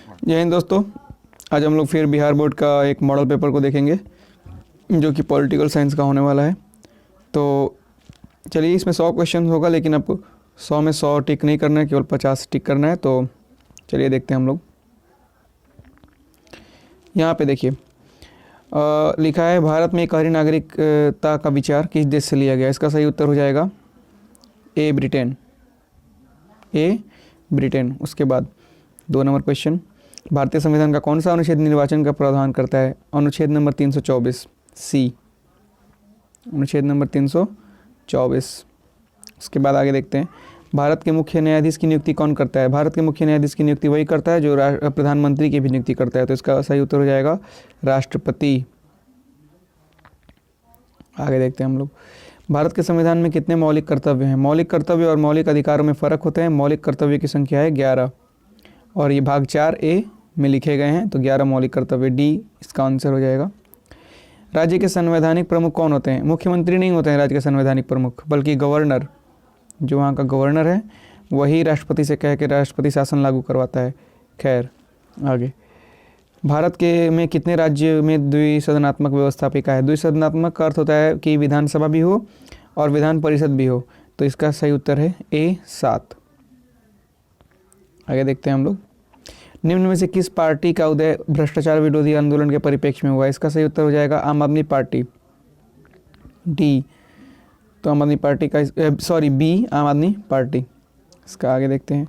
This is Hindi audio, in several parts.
जय हिंद दोस्तों। आज हम लोग फिर बिहार बोर्ड का एक मॉडल पेपर को देखेंगे जो कि पॉलिटिकल साइंस का होने वाला है। तो चलिए, इसमें 100 क्वेश्चन होगा, लेकिन आपको 100 में 100 टिक नहीं करना है, केवल 50 टिक करना है। तो चलिए देखते हैं हम लोग। यहाँ पे देखिए लिखा है, भारत में एकहरी नागरिकता का विचार किस देश से लिया गया। इसका सही उत्तर हो जाएगा ए ब्रिटेन। ए ब्रिटेन। उसके बाद 2 नंबर क्वेश्चन, भारतीय संविधान का कौन सा अनुच्छेद निर्वाचन का प्रावधान करता है। अनुच्छेद नंबर 324 सी। अनुच्छेद नंबर 324। उसके बाद आगे देखते हैं, भारत के मुख्य न्यायाधीश की नियुक्ति कौन करता है। भारत के मुख्य न्यायाधीश की नियुक्ति वही करता है जो प्रधानमंत्री की भी नियुक्ति करता है। तो इसका सही उत्तर हो जाएगा राष्ट्रपति। आगे देखते हैं हम लोग, भारत के संविधान में कितने मौलिक कर्तव्य हैं। मौलिक कर्तव्य और मौलिक अधिकारों में फ़र्क होते हैं। मौलिक कर्तव्य की संख्या है 11 और ये भाग 4A में लिखे गए हैं। तो 11 मौलिक कर्तव्य, डी इसका आंसर हो जाएगा। राज्य के संवैधानिक प्रमुख कौन होते हैं। मुख्यमंत्री नहीं होते हैं राज्य के संवैधानिक प्रमुख, बल्कि गवर्नर, जो वहाँ का गवर्नर है वही राष्ट्रपति से कह के राष्ट्रपति शासन लागू करवाता है। खैर आगे, भारत के में कितने राज्य में द्विसदनात्मक व्यवस्थापिका है। द्विसदनात्मक का अर्थ होता है कि विधानसभा भी हो और विधान परिषद भी हो। तो इसका सही उत्तर है ए 7। आगे देखते हैं हम लोग, निम्न में से किस पार्टी का उदय भ्रष्टाचार विरोधी आंदोलन के परिप्रेक्ष्य में हुआ। इसका सही उत्तर हो जाएगा आम आदमी पार्टी, डी। तो आम आदमी पार्टी का बी, आम आदमी पार्टी। इसका आगे देखते हैं,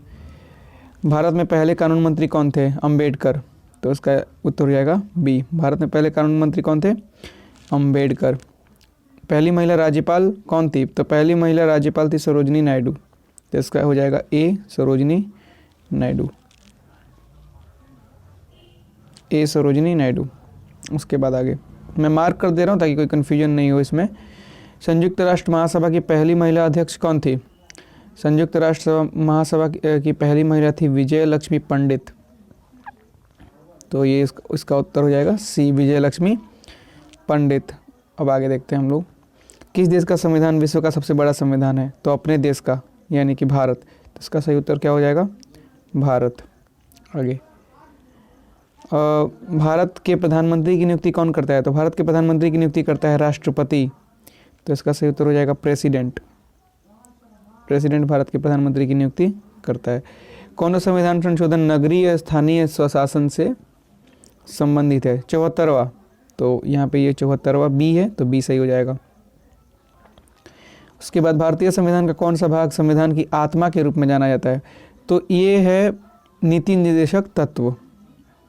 भारत में पहले कानून मंत्री कौन थे। अंबेडकर। तो इसका उत्तर हो जाएगा बी। भारत में पहले कानून मंत्री कौन थे, अंबेडकर। पहली महिला राज्यपाल कौन थी। तो पहली महिला राज्यपाल थी सरोजिनी नायडू। तो इसका हो जाएगा ए सरोजिनी नायडू। ए सरोजिनी नायडू। उसके बाद आगे मैं मार्क कर दे रहा हूँ ताकि कोई कन्फ्यूजन नहीं हो इसमें। संयुक्त राष्ट्र महासभा की पहली महिला अध्यक्ष कौन थी। संयुक्त राष्ट्र महासभा की पहली महिला थी विजय लक्ष्मी पंडित। तो ये इसका उत्तर हो जाएगा सी, विजय लक्ष्मी पंडित। अब आगे देखते हैं हम लोग, किस देश का संविधान विश्व का सबसे बड़ा संविधान है। तो अपने देश का, यानी कि भारत। तो इसका सही उत्तर क्या हो जाएगा, भारत। आगे, भारत के प्रधानमंत्री की नियुक्ति कौन करता है। तो भारत के प्रधानमंत्री की नियुक्ति करता है राष्ट्रपति। तो इसका सही उत्तर हो जाएगा प्रेसिडेंट। प्रेसिडेंट भारत के प्रधानमंत्री की नियुक्ति करता है। कौन सा संविधान संशोधन नगरीय स्थानीय स्वशासन से संबंधित है। 74वां। तो यहाँ पे ये 74वां बी है, तो बी सही हो जाएगा। उसके बाद, भारतीय संविधान का कौन सा भाग संविधान की आत्मा के रूप में जाना जाता है। तो ये है नीति निर्देशक तत्व,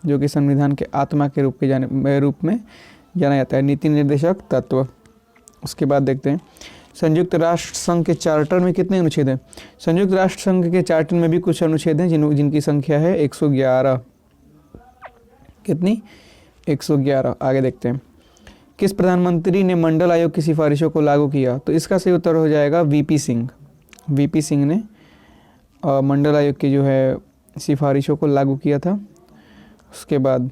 जो कि संविधान के आत्मा के रूप में जाना जाता है, नीति निर्देशक तत्व। उसके बाद देखते हैं, संयुक्त राष्ट्र संघ के चार्टर में कितने अनुच्छेद हैं। संयुक्त राष्ट्र संघ के चार्टर में भी कुछ अनुच्छेद हैं जिनकी संख्या है 111। कितनी, 111। आगे देखते हैं, किस प्रधानमंत्री ने मंडल आयोग की सिफारिशों को लागू किया। तो इसका सही उत्तर हो जाएगा वीपी सिंह। वीपी सिंह ने मंडल आयोग की जो है सिफारिशों को लागू किया था। उसके बाद,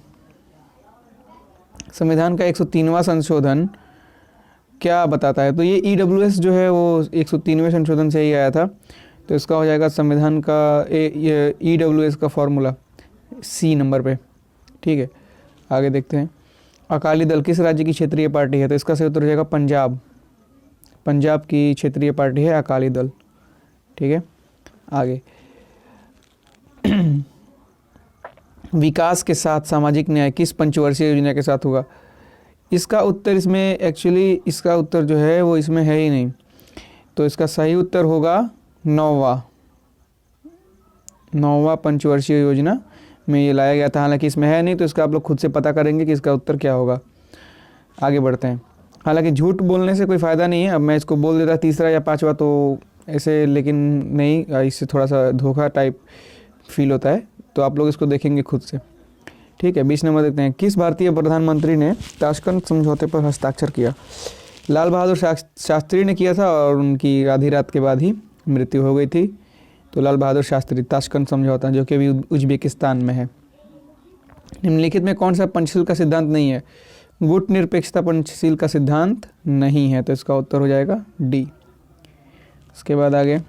संविधान का 103वां संशोधन क्या बताता है। तो ये EWS जो है वो 103वें संशोधन से ही आया था। तो इसका हो जाएगा संविधान का EWS का फॉर्मूला सी नंबर पे। ठीक है, आगे देखते हैं, अकाली दल किस राज्य की क्षेत्रीय पार्टी है। तो इसका सही उत्तर हो जाएगा पंजाब। पंजाब की क्षेत्रीय पार्टी है अकाली दल। ठीक है, आगे, विकास के साथ सामाजिक न्याय किस पंचवर्षीय योजना के साथ होगा। इसका उत्तर इसमें एक्चुअली इसका उत्तर जो है वो इसमें है ही नहीं। तो इसका सही उत्तर होगा 9वां पंचवर्षीय योजना में ये लाया गया था। हालांकि इसमें है नहीं, तो इसका आप लोग खुद से पता करेंगे कि इसका उत्तर क्या होगा। आगे बढ़ते हैं। हालांकि झूठ बोलने से कोई फ़ायदा नहीं है। अब मैं इसको बोल देता 3रा या 5वां तो ऐसे, लेकिन नहीं, इससे थोड़ा सा धोखा टाइप फील होता है। तो आप लोग इसको देखेंगे खुद से। ठीक है, 20 नंबर देखते हैं, किस भारतीय प्रधानमंत्री ने ताशकंद समझौते पर हस्ताक्षर किया। लाल बहादुर शास्त्री ने किया था और उनकी आधी रात के बाद ही मृत्यु हो गई थी। तो लाल बहादुर शास्त्री, ताशकंद समझौता, जो कि अभी उज्बेकिस्तान में है। निम्नलिखित में कौन सा पंचशील का सिद्धांत नहीं है। गुट निरपेक्षता पंचशील का सिद्धांत नहीं है। तो इसका उत्तर हो जाएगा डी। उसके बाद आगे,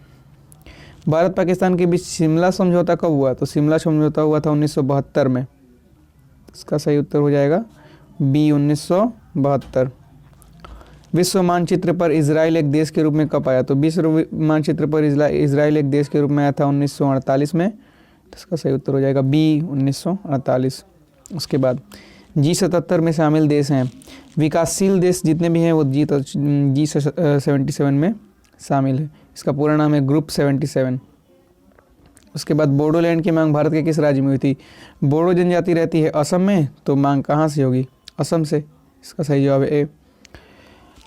भारत पाकिस्तान के बीच शिमला समझौता कब हुआ? तो शिमला समझौता हुआ था 1972 में। इसका सही उत्तर हो जाएगा बी 1972। विश्व मानचित्र पर इजराइल एक देश के रूप में कब आया? तो विश्व मानचित्र पर इजराइल एक देश के रूप में आया था 1948 में। तो इसका सही उत्तर हो जाएगा बी 1948। उसके बाद G77 में शामिल देश हैं। विकासशील देश जितने भी हैं वो G77 में शामिल है। इसका पूरा नाम है ग्रुप 77। उसके बाद बोडोलैंड की मांग भारत के किस राज्य में हुई थी? बोडो जनजाति रहती है असम में, तो मांग कहाँ से होगी? असम से। इसका सही जवाब है ए।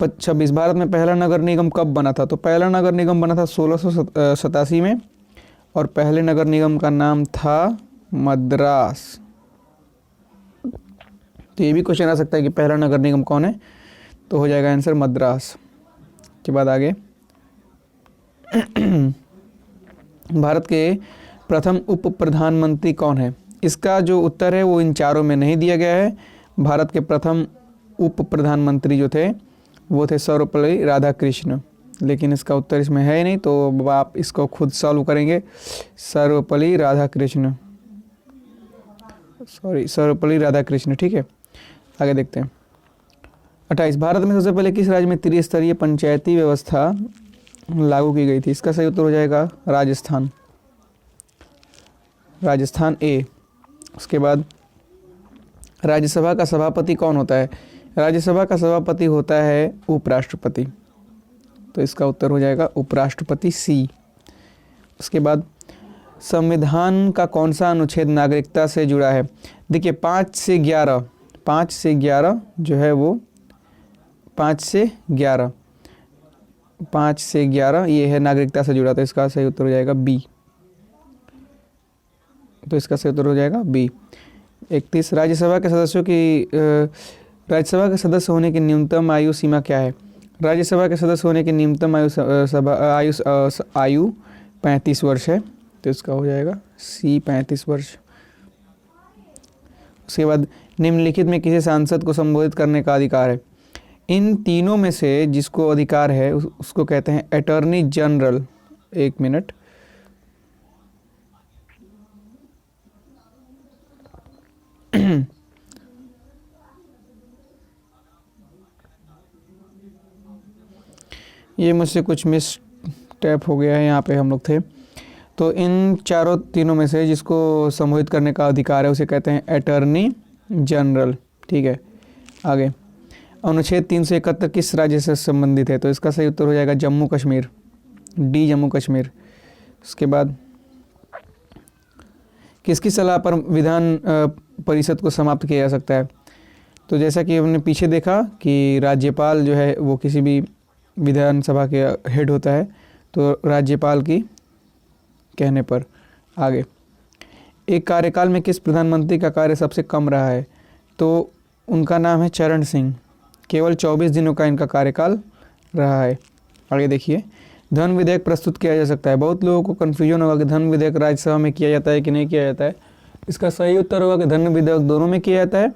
26 भारत में पहला नगर निगम कब बना था? तो पहला नगर निगम बना था 1687 में और पहले नगर निगम का नाम था मद्रास। तो ये भी क्वेश्चन आ सकता है कि पहला नगर निगम कौन है, तो हो जाएगा आंसर मद्रास। के बाद आगे भारत के प्रथम उप प्रधानमंत्री कौन है? इसका जो उत्तर है वो इन चारों में नहीं दिया गया है। भारत के प्रथम उप प्रधानमंत्री जो थे वो थे सर्वपल्ली राधाकृष्ण, लेकिन इसका उत्तर इसमें है ही नहीं, तो आप इसको खुद सॉल्व करेंगे। सर्वपल्ली राधाकृष्ण, सर्वपल्ली राधाकृष्ण, ठीक है। आगे देखते हैं 28 भारत में सबसे पहले किस राज्य में त्रिस्तरीय पंचायती व्यवस्था लागू की गई थी? इसका सही उत्तर हो जाएगा राजस्थान, राजस्थान ए। उसके बाद राज्यसभा का सभापति कौन होता है? राज्यसभा का सभापति होता है उपराष्ट्रपति, तो इसका उत्तर हो जाएगा उपराष्ट्रपति सी। उसके बाद संविधान का कौन सा अनुच्छेद नागरिकता से जुड़ा है? देखिए 5 से 11 जो है वो 5 से 11 ये है नागरिकता से जुड़ा, तो इसका सही उत्तर हो जाएगा बी। तो इसका सही उत्तर हो जाएगा बी। 31 राज्यसभा के सदस्यों की राज्यसभा के सदस्य होने की न्यूनतम आयु सीमा क्या है? राज्यसभा के सदस्य होने की न्यूनतम आयु 35 वर्ष है, तो इसका हो जाएगा सी 35 वर्ष। उसके बाद निम्नलिखित में किसी सांसद को संबोधित करने का अधिकार है? इन तीनों में से जिसको अधिकार है उसको कहते हैं अटॉर्नी जनरल। एक मिनट, ये मुझसे कुछ मिस टैप हो गया है, यहाँ पे हम लोग थे। तो इन तीनों में से जिसको संबोधित करने का अधिकार है उसे कहते हैं अटॉर्नी जनरल, ठीक है। आगे अनुच्छेद 371 किस राज्य से संबंधित है? तो इसका सही उत्तर हो जाएगा जम्मू कश्मीर, डी जम्मू कश्मीर। उसके बाद किसकी सलाह पर विधान परिषद को समाप्त किया जा सकता है? तो जैसा कि हमने पीछे देखा कि राज्यपाल जो है वो किसी भी विधानसभा के हेड होता है, तो राज्यपाल की कहने पर। आगे एक कार्यकाल में किस प्रधानमंत्री का कार्य सबसे कम रहा है? तो उनका नाम है चरण सिंह, केवल 24 दिनों का इनका कार्यकाल रहा है। आगे देखिए धन विधेयक प्रस्तुत किया जा सकता है। बहुत लोगों को कन्फ्यूजन होगा कि धन विधेयक राज्यसभा में किया जाता है कि नहीं किया जाता है। इसका सही उत्तर होगा कि धन विधेयक दोनों में किया जाता है,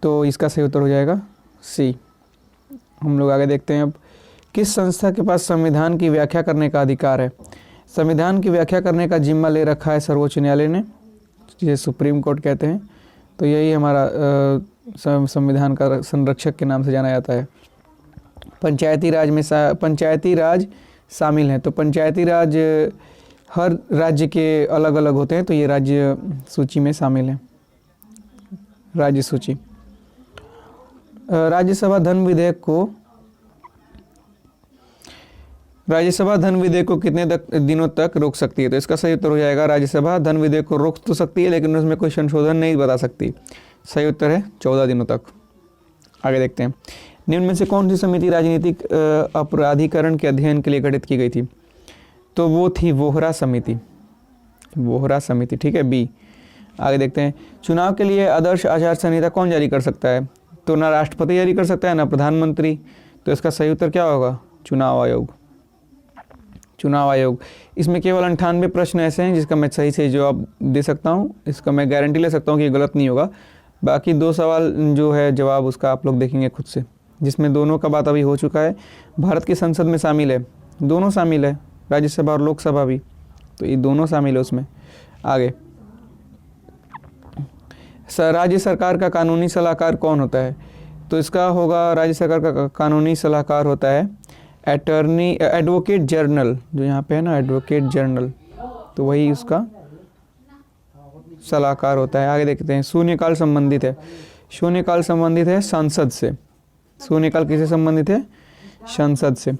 तो इसका सही उत्तर हो जाएगा सी। हम लोग आगे देखते हैं अब किस संस्था के पास संविधान की व्याख्या करने का अधिकार है? संविधान की व्याख्या करने का जिम्मा ले रखा है सर्वोच्च न्यायालय ने, जिसे सुप्रीम कोर्ट कहते हैं। तो यही हमारा संविधान का संरक्षक के नाम से जाना जाता है। पंचायती राज में पंचायती राज शामिल हैं, तो पंचायती राज हर राज्य के अलग अलग होते हैं, तो ये राज्य सूची में शामिल हैं, राज्य सूची। राज्यसभा धन विधेयक को कितने दिनों तक रोक सकती है? तो इसका सही उत्तर हो जाएगा राज्यसभा धन विधेयक को रोक तो सकती है, लेकिन उसमें कोई संशोधन नहीं बता सकती। सही उत्तर है 14 दिनों तक। आगे देखते हैं निम्न में से कौन सी समिति राजनीतिक अपराधीकरण के अध्ययन के लिए गठित की गई थी? तो वो थी वोहरा समिति, ठीक है, बी। आगे देखते हैं चुनाव के लिए आदर्श आचार संहिता कौन जारी कर सकता है? तो ना राष्ट्रपति जारी कर सकता है ना प्रधानमंत्री, तो इसका सही उत्तर क्या होगा? चुनाव आयोग। इसमें केवल 98 प्रश्न ऐसे हैं जिसका मैं सही से जवाब दे सकता हूँ, इसका मैं गारंटी ले सकता हूँ कि गलत नहीं होगा। बाकी 2 सवाल जो है जवाब उसका आप लोग देखेंगे खुद से, जिसमें दोनों का बात अभी हो चुका है। भारत की संसद में शामिल है, दोनों शामिल है, राज्यसभा और लोकसभा भी। तो ये दोनों शामिल है उसमें। आगे, राज्य सरकार का कानूनी सलाहकार कौन होता है? तो इसका होगा, राज्य सरकार का कानूनी सलाहकार होता है एडवोकेट जनरल, जो यहाँ पे है ना एडवोकेट जनरल, तो वही उसका सलाहकार होता है। आगे देखते हैं, शून्यकाल संबंधित है। शून्यकाल संबंधित है संसद से। शून्यकाल किससे संबंधित है? संसद से।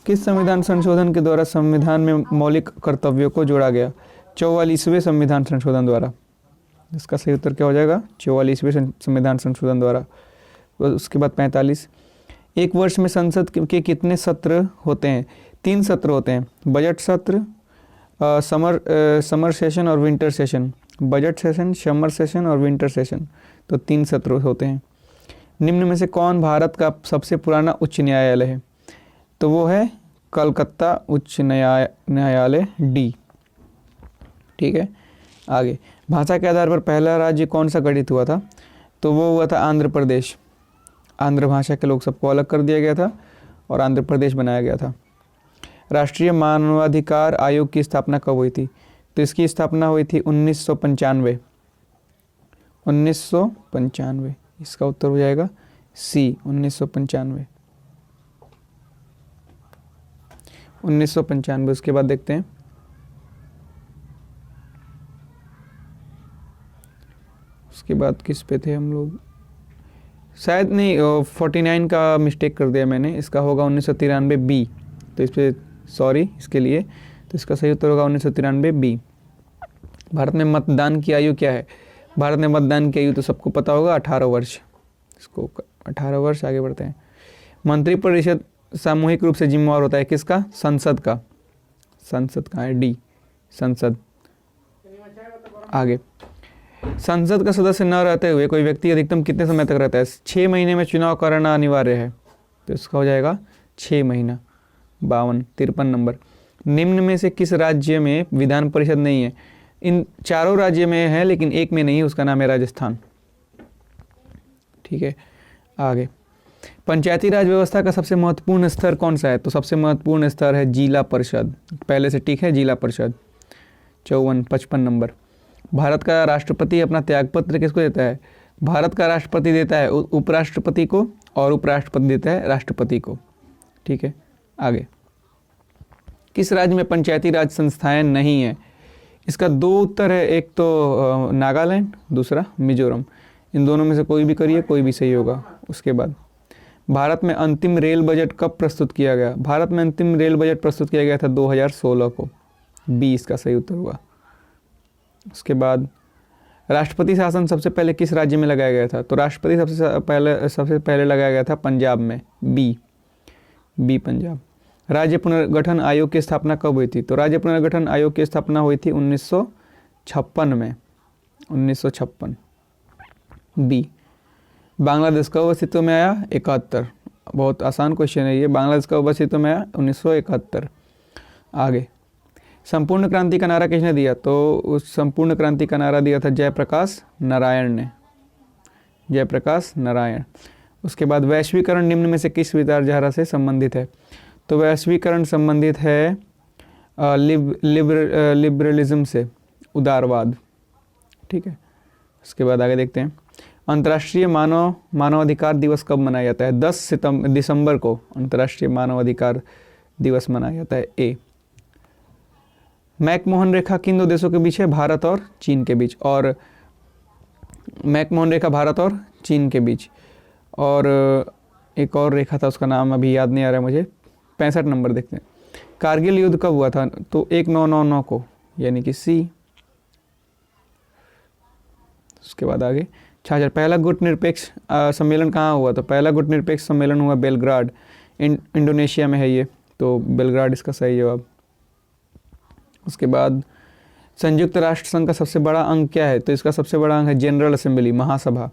किस संविधान संशोधन के द्वारा संविधान में मौलिक कर्तव्यों को जोड़ा गया? 44वें संविधान संशोधन द्वारा। इसका सही उत्तर क्या हो जाएगा? 44वें संविधान संशोधन द्वारा। उसके बाद 45, एक वर्ष में संसद के कितने सत्र होते हैं? 3 सत्र होते हैं, बजट सत्र, समर सेशन और winter session. Budget session, summer session और विंटर सेशन, तो 3 सत्र होते हैं। निम्न में से कौन भारत का सबसे पुराना उच्च न्यायालय है? तो वो है कलकत्ता उच्च न्यायालय डी। ठीक है। आगे, भाषा के आधार पर पहला राज्य कौन सा गठित हुआ था? तो वो हुआ था आंध्र प्रदेश। आंध्र भाषा के लोग सबको अलग कर दिया गया था और आंध्र प्रदेश बनाया गया था। राष्ट्रीय मानवाधिकार आयोग की स्थापना कब हुई थी? तो इसकी स्थापना हुई थी 1995। 1995, इसका उत्तर हो जाएगा सी, 1995। 1995। उसके बाद देखते हैं, उसके बाद किस पे थे हम लोग? शायद नहीं, 49 का मिस्टेक कर दिया मैंने, इसका होगा 1993 बी। तो इस पर सॉरी इसके लिए। तो इसका सही उत्तर होगा 1993 बी। भारत में मतदान की आयु क्या है? भारत में मतदान की आयु तो सबको पता होगा, 18 वर्ष। इसको 18 वर्ष। आगे बढ़ते हैं, मंत्रिपरिषद सामूहिक रूप से जिम्मेवार होता है किसका? संसद का। संसद का है डी, संसद। आगे, संसद का सदस्य न रहते हुए कोई व्यक्ति अधिकतम कितने समय तक रहता है? 6 महीने में चुनाव कराना अनिवार्य है, तो इसका हो जाएगा 6 महीना। 53 नंबर, निम्न में से किस राज्य में विधान परिषद नहीं है? इन चारों राज्य में है लेकिन एक में नहीं है, उसका नाम है राजस्थान। ठीक है। आगे, पंचायती राज व्यवस्था का सबसे महत्वपूर्ण स्तर कौन सा है? तो सबसे महत्वपूर्ण स्तर है जिला परिषद। पहले से ठीक है, जिला परिषद। 55 नंबर, भारत का राष्ट्रपति अपना त्यागपत्र किसको देता है? भारत का राष्ट्रपति देता है उपराष्ट्रपति को और उपराष्ट्रपति देता है राष्ट्रपति को। ठीक है। आगे, किस राज्य में पंचायती राज संस्थाएं नहीं है? इसका 2 उत्तर है, एक तो नागालैंड, दूसरा मिजोरम। इन दोनों में से कोई भी करिए, कोई भी सही होगा। उसके बाद, भारत में अंतिम रेल बजट कब प्रस्तुत किया गया? भारत में अंतिम रेल बजट प्रस्तुत किया गया था 2016 को। बी इसका सही उत्तर हुआ। उसके बाद, राष्ट्रपति शासन सबसे पहले किस राज्य में लगाया गया था? तो राष्ट्रपति सबसे पहले लगाया गया था पंजाब में। बी पंजाब। राज्य पुनर्गठन आयोग की स्थापना कब हुई थी? तो राज्य पुनर्गठन आयोग की स्थापना हुई थी 1956 में। 1956। बी, बांग्लादेश कब अस्तित्व में आया? 71। बहुत आसान क्वेश्चन है ये। बांग्लादेश कब अस्तित्व में आया? 1971। आगे, संपूर्ण क्रांति का नारा किसने दिया? तो उस संपूर्ण क्रांति का नारा दिया था जयप्रकाश नारायण ने। जयप्रकाश नारायण। उसके बाद, वैश्वीकरण निम्न में से किस विचारधारा से संबंधित है? तो वैश्वीकरण संबंधित है लिबरलिज्म से, उदारवाद। ठीक है। उसके बाद आगे देखते हैं, अंतर्राष्ट्रीय मानवाधिकार दिवस कब मनाया जाता है? 10 दिसंबर को अंतर्राष्ट्रीय मानवाधिकार दिवस मनाया जाता है। ए, मैकमोहन रेखा किन 2 देशों के बीच है? भारत और चीन के बीच। और मैकमोहन रेखा भारत और चीन के बीच। और एक और रेखा था, उसका नाम अभी याद नहीं आ रहा है मुझे। 65 नंबर देखते हैं, कारगिल युद्ध कब हुआ था? तो 1999 को, यानी कि सी। उसके बाद आगे, 66, पहला गुटनिरपेक्ष सम्मेलन कहाँ हुआ? तो पहला गुटनिरपेक्ष सम्मेलन हुआ बेलग्राड, इंडोनेशिया में है ये, तो बेलग्राड इसका सही जवाब। उसके बाद, संयुक्त राष्ट्र संघ का सबसे बड़ा अंग क्या है? तो इसका सबसे बड़ा अंग है जनरल असेंबली, महासभा।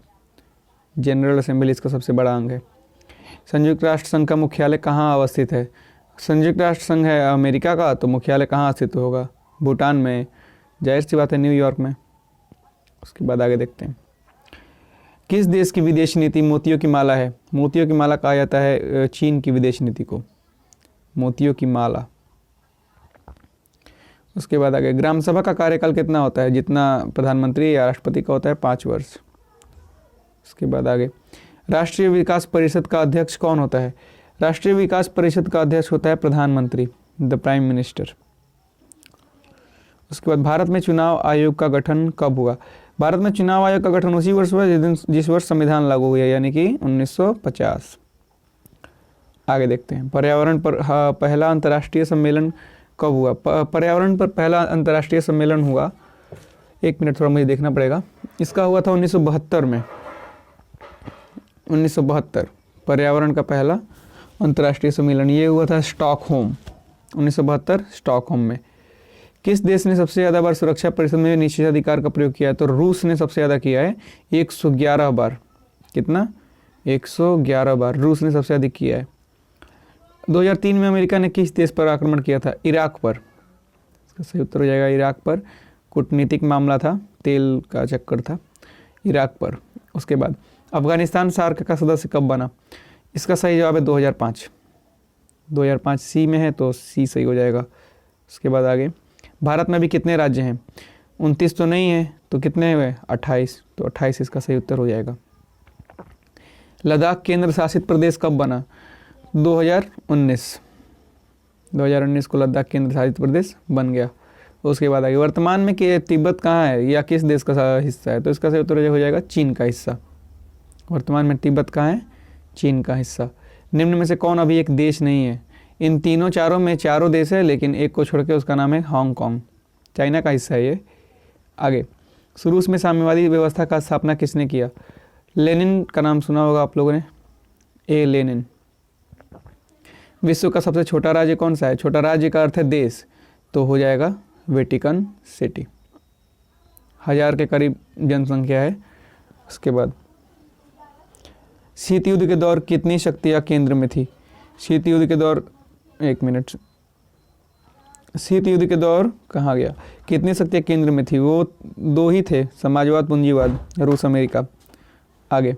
जनरल असेंबली इसका सबसे बड़ा अंग है। संयुक्त राष्ट्र संघ का मुख्यालय कहाँ अवस्थित है? संयुक्त राष्ट्र संघ है अमेरिका का, तो मुख्यालय कहाँ स्थित होगा? भूटान में। जाहिर सी बात है, न्यूयॉर्क में। उसके बाद आगे देखते हैं, किस देश की विदेश नीति मोतियों की माला है? मोतियों की माला कहा जाता है चीन की विदेश नीति को, मोतियों की माला। उसके बाद आगे, ग्राम सभा का कार्यकाल कितना होता है? जितना प्रधानमंत्री या राष्ट्रपति का होता है, 5 वर्ष। उसके बाद आगे, राष्ट्रीय विकास परिषद का अध्यक्ष कौन होता है? राष्ट्रीय विकास परिषद का अध्यक्ष होता है प्रधानमंत्री, द प्राइम मिनिस्टर। उसके बाद, भारत में चुनाव आयोग का गठन कब हुआ? भारत में चुनाव आयोग का गठन उसी वर्ष हुआ जिस वर्ष संविधान लागू हुआ, यानी कि 1950। आगे देखते हैं, पर्यावरण पर पहला अंतर्राष्ट्रीय सम्मेलन कब हुआ? पर्यावरण पर पहला अंतर्राष्ट्रीय सम्मेलन हुआ, 1 मिनट थोड़ा मुझे देखना पड़ेगा, इसका हुआ था 1972 में। 1972 पर्यावरण का पहला अंतर्राष्ट्रीय सम्मेलन ये हुआ था स्टॉकहोम, 1972 स्टॉकहोम में। किस देश ने सबसे ज़्यादा बार सुरक्षा परिषद में निषेधाधिकार का प्रयोग किया है? तो रूस ने सबसे ज़्यादा किया है, 111 बार। कितना? 111 बार रूस ने सबसे अधिक किया है। 2003 में अमेरिका ने किस देश पर आक्रमण किया था? इराक पर। इसका सही उत्तर हो जाएगा इराक पर। कूटनीतिक मामला था, तेल का चक्कर था, इराक पर। उसके बाद, अफगानिस्तान सार्क का सदस्य कब बना? इसका सही जवाब है 2005। 2005 सी में है तो सी सही हो जाएगा। उसके बाद आगे, भारत में अभी कितने राज्य हैं? 29 तो नहीं है, तो कितने हुए? 28, तो 28 इसका सही उत्तर हो जाएगा। लद्दाख केंद्र शासित प्रदेश कब बना? 2019। 2019 को लद्दाख केंद्र शासित प्रदेश बन गया। उसके बाद आगे, वर्तमान में कि तिब्बत कहाँ है या किस देश का हिस्सा है? तो इसका सही उत्तर हो जाएगा चीन का हिस्सा। वर्तमान में तिब्बत कहाँ है? चीन का हिस्सा। निम्न में से कौन अभी एक देश नहीं है? इन तीनों चारों में चारों देश है, लेकिन एक को छोड़ के, उसका नाम है हांगकांग, चाइना का हिस्सा है ये। आगे, रूस में साम्यवादी व्यवस्था का स्थापना किसने किया? लेनिन का नाम सुना होगा आप लोगों ने, ए लेनिन। विश्व का सबसे छोटा राज्य कौन सा है? छोटा राज्य का अर्थ है देश, तो हो जाएगा वेटिकन सिटी, 1000 के करीब जनसंख्या है। उसके बाद, शीत युद्ध के दौर कितनी शक्तियाँ केंद्र में थी? शीत युद्ध के दौर, 1 मिनट, शीत युद्ध के दौर कहाँ गया? कितनी शक्तियाँ केंद्र में थी? वो 2 ही थे, समाजवाद, पूंजीवाद, रूस, अमेरिका। आगे,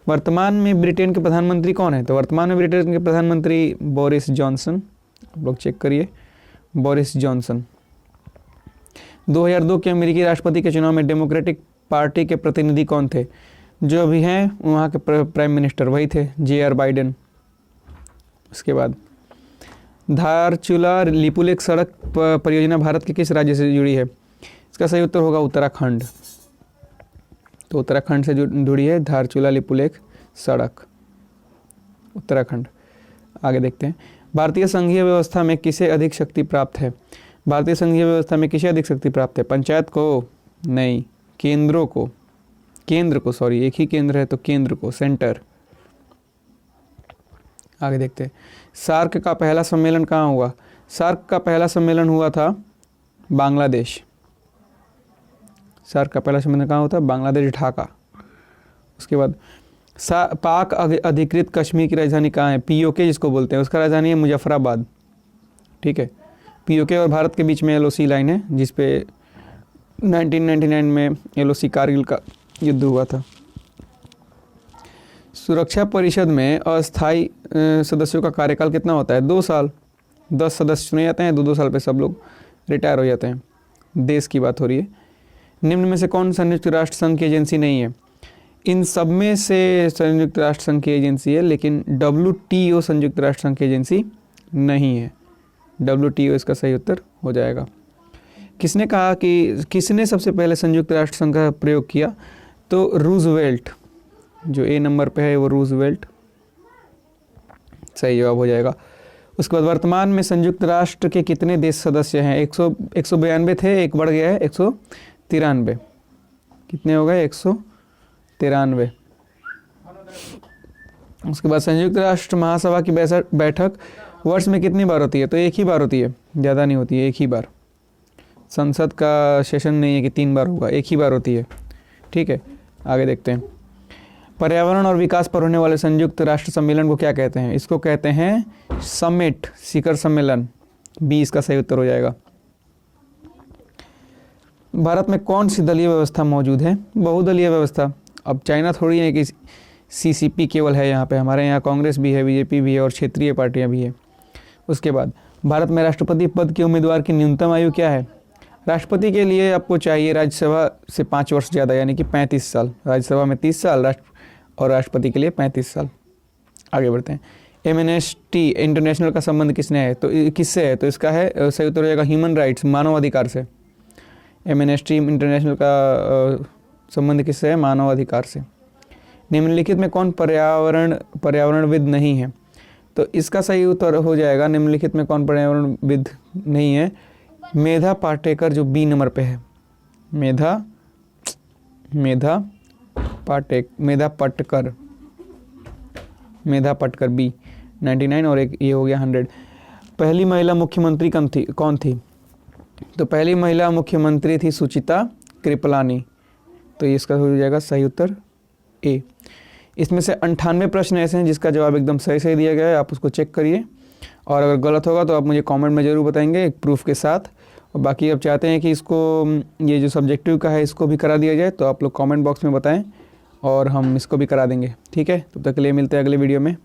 वर्तमान में ब्रिटेन के प्रधानमंत्री कौन है? तो वर्तमान में ब्रिटेन के प्रधानमंत्री बोरिस जॉनसन, आप लोग चेक करिए, बोरिस जॉनसन। 2002 के अमेरिकी राष्ट्रपति के चुनाव में डेमोक्रेटिक पार्टी के प्रतिनिधि कौन थे? जो अभी हैं वहाँ के प्राइम मिनिस्टर वही थे, JR बाइडेन। उसके बाद, धारचूला लिपुलेख सड़क परियोजना भारत के किस राज्य से जुड़ी है? इसका सही उत्तर होगा उत्तराखंड। तो उत्तराखंड से जुड़ी है धारचूला लिपुलेख सड़क, उत्तराखंड। आगे देखते हैं, भारतीय संघीय व्यवस्था में किसे अधिक शक्ति प्राप्त है? भारतीय संघीय व्यवस्था में किसे अधिक शक्ति प्राप्त है? पंचायत को नहीं, केंद्रों को, केंद्र को, सॉरी, एक ही केंद्र है तो केंद्र को, सेंटर। आगे देखते हैं, सार्क का पहला सम्मेलन कहाँ हुआ? सार्क का पहला सम्मेलन हुआ था बांग्लादेश। सार्क का पहला सम्मेलन कहाँ होता है? बांग्लादेश, ढाका। उसके बाद, पाक अधिकृत कश्मीर की राजधानी कहाँ है? POK जिसको बोलते हैं, उसका राजधानी है मुजफ्फराबाद। ठीक है, POK और भारत के बीच में LOC लाइन है, जिसपे 1999 में LOC कारगिल का युद्ध हुआ था। सुरक्षा परिषद में अस्थायी सदस्यों का कार्यकाल कितना होता है? 2 साल। 10 सदस्य चुने जाते हैं, 2-2 साल पे सब लोग रिटायर हो जाते हैं। देश की बात हो रही है। निम्न में से कौन संयुक्त राष्ट्र संघ की एजेंसी नहीं है? इन सब में से संयुक्त राष्ट्र संघ की एजेंसी है, लेकिन WTO संयुक्त राष्ट्र संघ की एजेंसी नहीं है। WTO इसका सही उत्तर हो जाएगा। किसने कहा कि किसने सबसे पहले संयुक्त राष्ट्र संघ का प्रयोग किया? तो रूजवेल्ट, जो A नंबर पे है वो रूजवेल्ट सही जवाब हो जाएगा। उसके बाद, वर्तमान में संयुक्त राष्ट्र के कितने देश सदस्य हैं? 192 थे, एक बढ़ गया है 193। कितने हो गए? 193। उसके बाद, संयुक्त राष्ट्र महासभा की बैठक वर्ष में कितनी बार होती है? तो एक ही बार होती है, ज़्यादा नहीं होती है, एक ही बार। संसद का सेशन नहीं है कि 3 बार होगा, एक ही बार होती है। ठीक है, आगे देखते हैं, पर्यावरण और विकास पर होने वाले संयुक्त राष्ट्र सम्मेलन को क्या कहते हैं? इसको कहते हैं समिट, शिखर सम्मेलन। B इसका सही उत्तर हो जाएगा। भारत में कौन सी दलीय व्यवस्था मौजूद है? बहुदलीय व्यवस्था। अब चाइना थोड़ी है कि CCP केवल है यहाँ पे, हमारे यहाँ कांग्रेस भी है, BJP भी है और क्षेत्रीय पार्टियाँ भी है। उसके बाद, भारत में राष्ट्रपति पद के उम्मीदवार की न्यूनतम आयु क्या है? राष्ट्रपति के लिए आपको चाहिए राज्यसभा से 5 वर्ष ज़्यादा, यानी कि 35 साल। राज्यसभा में 30 साल, और राष्ट्रपति के लिए 35 साल। आगे बढ़ते हैं। एमएनएसटी इंटरनेशनल का संबंध किसने है? तो किससे है? तो इसका है, सही उत्तर हो जाएगा ह्यूमन राइट्स, मानवाधिकार से। एमएनएसटी इंटरनेशनल का संबंध किससे है? मानवाधिकार से। निम्नलिखित में कौन पर्यावरणविद नहीं है? तो इसका सही उत्तर हो जाएगा, निम्नलिखित में कौन पर्यावरणविद नहीं है? मेधा पाटेकर, जो बी नंबर पे है। मेधा पटकर बी 99, और एक ये हो गया 100। पहली महिला मुख्यमंत्री कौन थी? तो पहली महिला मुख्यमंत्री थी सुचिता कृपलानी। तो इसका हो जाएगा सही उत्तर ए। इसमें से 98 प्रश्न ऐसे हैं जिसका जवाब एकदम सही दिया गया है, आप उसको चेक करिए, और अगर गलत होगा तो आप मुझे कमेंट में ज़रूर बताएंगे एक प्रूफ के साथ। और बाकी आप चाहते हैं कि इसको, ये जो सब्जेक्टिव का है इसको भी करा दिया जाए, तो आप लोग कमेंट बॉक्स में बताएं और हम इसको भी करा देंगे। ठीक है, तब तक के लिए मिलते हैं अगले वीडियो में।